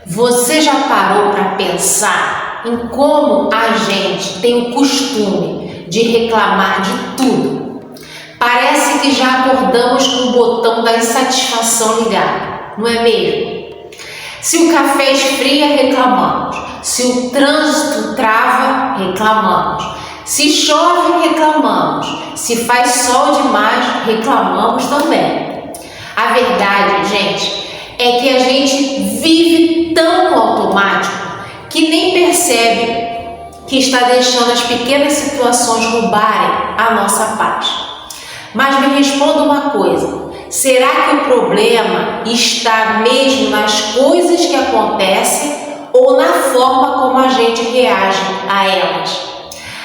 Você já parou para pensar em como a gente tem o costume de reclamar de tudo? Parece que já acordamos com o botão da insatisfação ligado, não é mesmo? Se o café esfria, reclamamos. Se o trânsito trava, reclamamos. Se chove, reclamamos. Se faz sol demais, reclamamos também. A verdade, gente, é que a gente vive tão no automático que nem percebe que está deixando as pequenas situações roubarem a nossa paz. Mas me responda uma coisa: será que o problema está mesmo nas coisas que acontecem ou na forma como a gente reage a elas?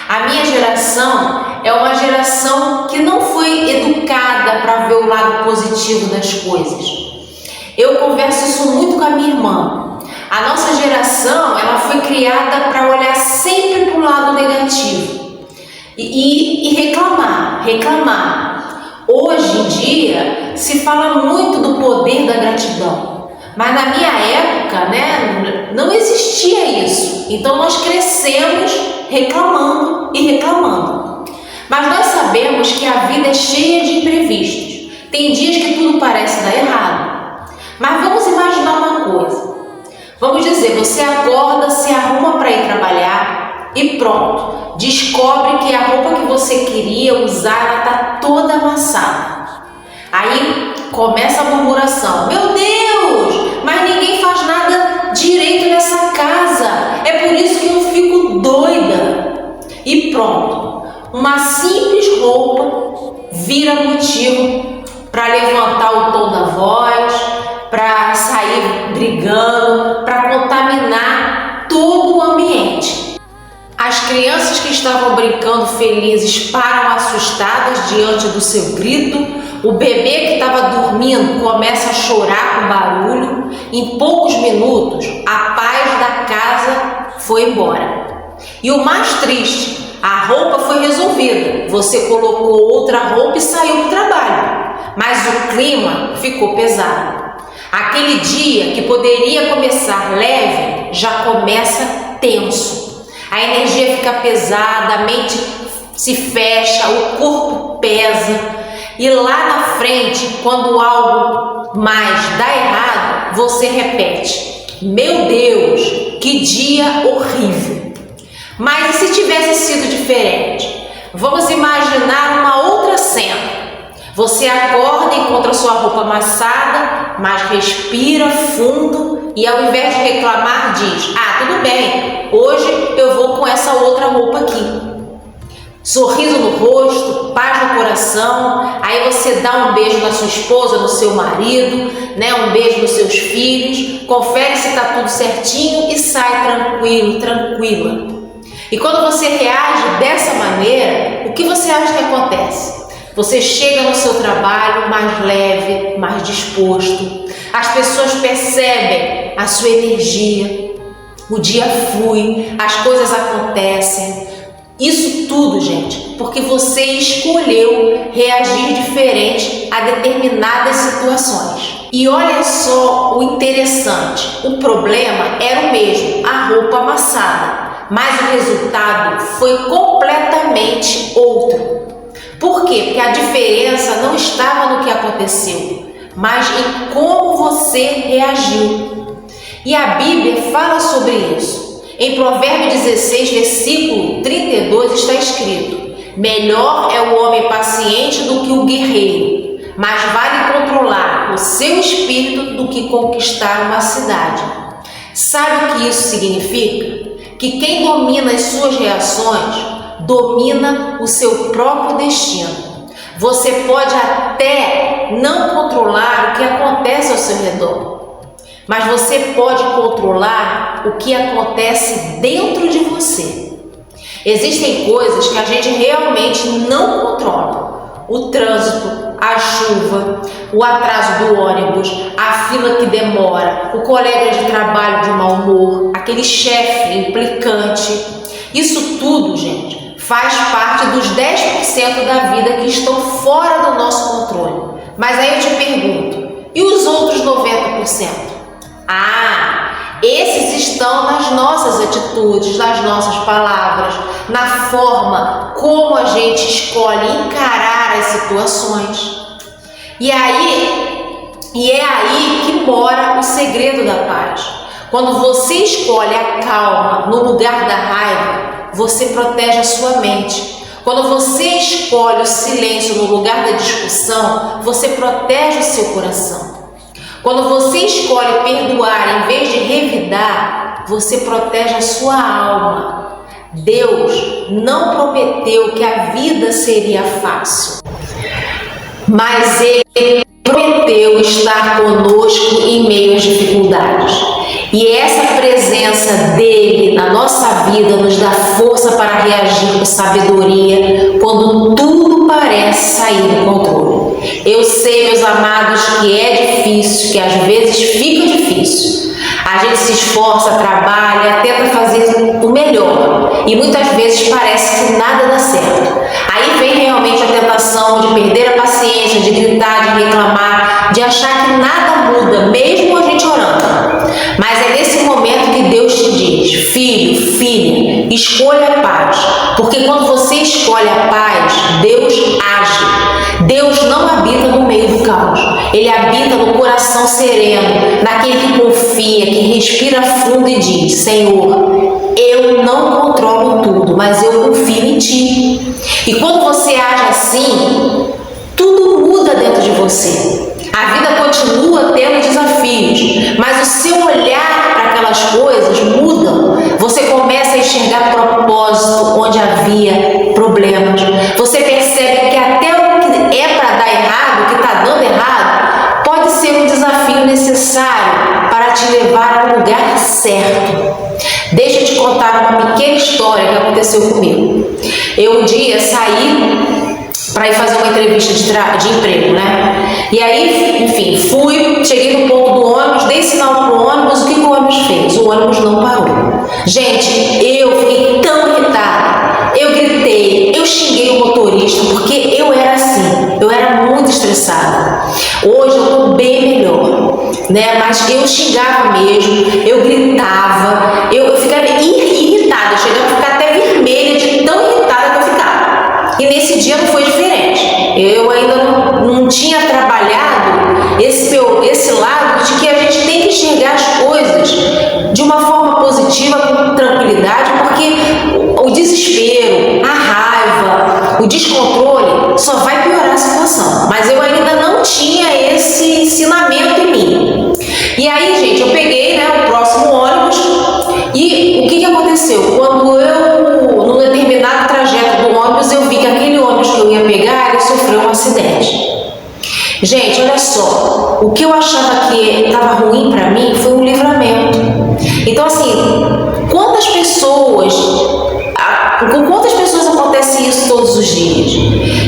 A minha geração é uma geração que não foi educada para ver o lado positivo das coisas. Eu converso isso muito com a minha irmã. A nossa geração, ela foi criada para olhar sempre para o lado negativo e reclamar. Hoje em dia se fala muito do poder da gratidão, mas na minha época, não existia isso. Então nós crescemos reclamando e reclamando. Mas nós sabemos que a vida é cheia de imprevistos. Tem dias que tudo parece dar errado. Mas vamos imaginar uma coisa. Vamos dizer, você acorda, se arruma para ir trabalhar e pronto. Descobre que a roupa que você queria usar está toda amassada. Aí começa a murmuração: meu Deus, mas ninguém faz nada direito nessa casa. É por isso que eu fico doida. E pronto. Uma simples roupa vira motivo para levantar o tom da voz, para sair brigando, para contaminar todo o ambiente. As crianças que estavam brincando felizes param assustadas diante do seu grito. O bebê que estava dormindo começa a chorar com barulho. Em poucos minutos, a paz da casa foi embora. E o mais triste, a roupa foi resolvida. Você colocou outra roupa e saiu para o trabalho. Mas o clima ficou pesado. Aquele dia que poderia começar leve, já começa tenso. A energia fica pesada, a mente se fecha, o corpo pesa. E lá na frente, quando algo mais dá errado, você repete: meu Deus, que dia horrível. Mas e se tivesse sido diferente? Vamos imaginar uma outra cena. Você acorda e encontra sua roupa amassada, mas respira fundo e ao invés de reclamar diz: ah, tudo bem, hoje eu vou com essa outra roupa aqui. Sorriso no rosto, paz no coração, aí você dá um beijo na sua esposa, no seu marido, um beijo nos seus filhos, confere se está tudo certinho e sai tranquilo, tranquila. E quando você reage dessa maneira, o que você acha que acontece? Você chega no seu trabalho mais leve, mais disposto. As pessoas percebem a sua energia. O dia flui, as coisas acontecem. Isso tudo, gente, porque você escolheu reagir diferente a determinadas situações. E olha só o interessante. O problema era o mesmo, a roupa amassada. Mas o resultado foi completamente outro. Por quê? Porque a diferença não estava no que aconteceu, mas em como você reagiu. E a Bíblia fala sobre isso. Em Provérbios 16, versículo 32 está escrito: melhor é o homem paciente do que o guerreiro, mas vale controlar o seu espírito do que conquistar uma cidade. Sabe o que isso significa? Que quem domina as suas reações domina o seu próprio destino. Você pode até não controlar o que acontece ao seu redor, mas você pode controlar o que acontece dentro de você. Existem coisas que a gente realmente não controla. O trânsito, a chuva, o atraso do ônibus, a fila que demora, o colega de trabalho de mau humor, aquele chefe implicante. Isso tudo, gente, faz parte dos 10% da vida que estão fora do nosso controle. Mas aí eu te pergunto, e os outros 90%? esses estão nas nossas atitudes, nas nossas palavras, na forma como a gente escolhe encarar as situações. E é aí que mora o segredo da paz. Quando você escolhe a calma no lugar da raiva, você protege a sua mente. Quando você escolhe o silêncio no lugar da discussão, você protege o seu coração. Quando você escolhe perdoar em vez de revidar, você protege a sua alma. Deus não prometeu que a vida seria fácil, mas Ele prometeu estar conosco em meio às dificuldades. E essa presença dele na nossa vida nos dá força para reagir com sabedoria quando tudo parece sair do controle. Eu sei, meus amados, que é difícil, que às vezes fica difícil. A gente se esforça, trabalha, tenta fazer o melhor e muitas vezes parece que nada dá certo. Aí vem realmente a tentação de perder a paciência, de gritar, de reclamar, de achar que nada muda, mesmo a gente orando. Mas é nesse momento que Deus te diz: filho, filha, escolha a paz, porque quando você escolhe a paz, Deus age. Deus não habita no meio do caos, Ele habita no coração sereno, naquele que confia, que respira fundo e diz: Senhor, eu não controlo tudo, mas eu confio em Ti. E quando você age assim, tudo muda dentro de você. A vida continua tendo desafios, mas o seu olhar para aquelas coisas muda. Você começa a enxergar propósito onde havia problemas. Você percebe que até o que é para dar errado, o que está dando errado, pode ser um desafio necessário para te levar ao lugar certo. Deixa eu te contar uma pequena história que aconteceu comigo. Eu um dia saí para ir fazer uma entrevista de emprego, né? E aí, enfim, cheguei no ponto do ônibus, dei sinal pro ônibus, o que o ônibus fez? O ônibus não parou. Gente, eu fiquei tão irritada, eu gritei, eu xinguei o motorista, porque eu era assim, eu era muito estressada. Hoje eu tô bem melhor, né? Mas eu xingava mesmo, eu gritava, eu ficava irritada, eu chegava a ficar até vermelha de tão irritada que eu ficava. E nesse dia não foi diferente. Eu ainda não tinha trabalhado esse lado de que a gente tem que enxergar as coisas de uma forma positiva, com tranquilidade, porque o desespero, a raiva, o descontrole só vai piorar a situação. Mas eu ainda não tinha esse ensinamento em mim. E aí, gente, eu peguei, né, o próximo ônibus e o que aconteceu? Quando num determinado trajeto do ônibus, eu vi que aquele ônibus que eu ia pegar, ele sofreu um acidente. Gente, olha só, o que eu achava que estava ruim para mim foi um livramento. Então, assim, com quantas pessoas acontece isso todos os dias?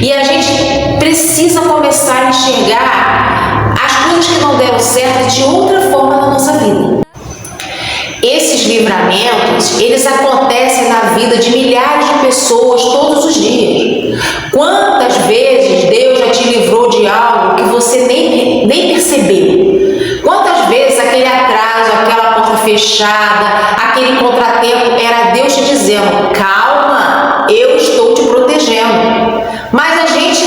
E a gente precisa começar a enxergar as coisas que não deram certo de outra forma na nossa vida. Esses livramentos, eles acontecem na vida de milhares de pessoas todos os dias. Quantas vezes Deus já te livrou de algo que você nem percebeu? Quantas vezes aquele atraso, aquela porta fechada, aquele contratempo era Deus te dizendo: calma, eu estou te protegendo. Mas a gente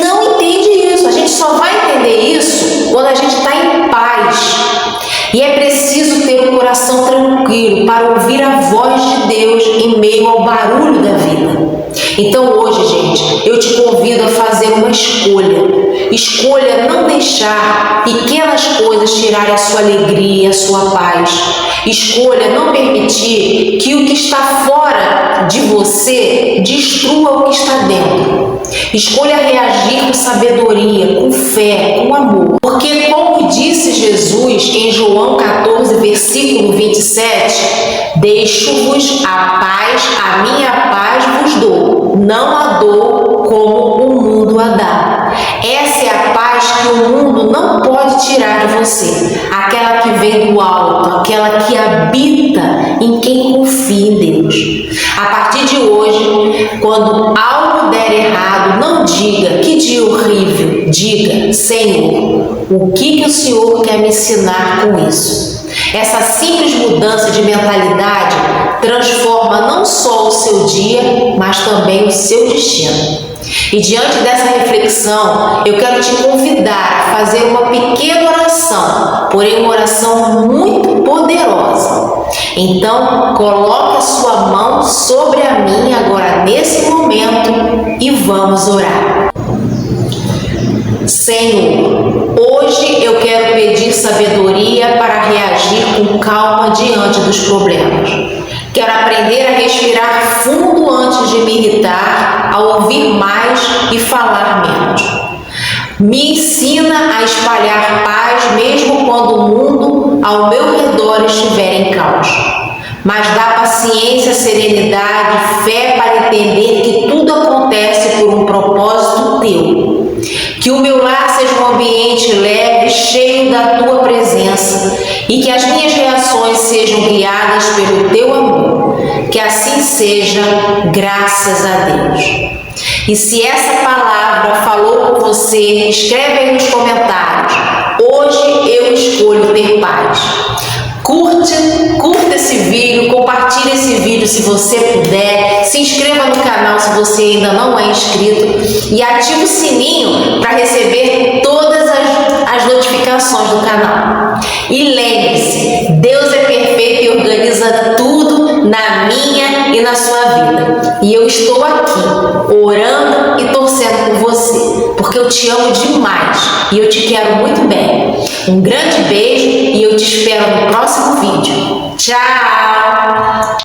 não entende isso, a gente só vai entender isso quando a gente está em paz. E é preciso ter um coração tranquilo para ouvir a voz de Deus em meio ao barulho da vida. Então hoje, gente, eu te convido a fazer uma escolha. Escolha não deixar pequenas coisas tirarem a sua alegria, a sua paz. Escolha não permitir que o que está fora de você destrua o que está dentro. Escolha reagir com sabedoria, com fé, com amor. Porque, como disse Jesus em João 14, versículo 27, deixo-vos a paz, a minha paz vos dou, não a dou como o mundo a dá. Essa é a paz que o mundo não pode tirar de você, aquela que vem do alto, aquela que habita em quem confia em Deus. A partir de hoje, quando algo der errado, não diga que dia horrível, diga: Senhor, o que o Senhor quer me ensinar com isso? Essa simples mudança de mentalidade transforma não só o seu dia, mas também o seu destino. E diante dessa reflexão, eu quero te convidar a fazer uma pequena oração, porém uma oração muito poderosa. Então, coloque a sua mão sobre a minha agora nesse momento e vamos orar. Senhor, hoje eu quero pedir sabedoria para reagir com calma diante dos problemas. Quero aprender a respirar fundo antes de me irritar, a ouvir mais e falar menos. Me ensina a espalhar paz mesmo quando o mundo ao meu redor estiver em caos. Mas dá paciência, serenidade, fé para entender que tudo acontece por um propósito teu. Que o meu lar seja um ambiente leve, cheio da tua presença e que as minhas reações sejam guiadas pelo teu amor. Que assim seja, graças a Deus. E se essa palavra falou com você, escreve aí nos comentários. Hoje eu escolho ter paz. Curta esse vídeo, compartilhe esse vídeo se você puder, se inscreva no canal se você ainda não é inscrito e ative o sininho para receber todas as notificações do canal. E lembre-se, Deus é perfeito e organiza tudo na minha e na sua vida. E eu estou aqui, orando e torcendo por você, porque eu te amo demais e eu te quero muito bem. Um grande beijo e eu te espero no próximo vídeo. Tchau!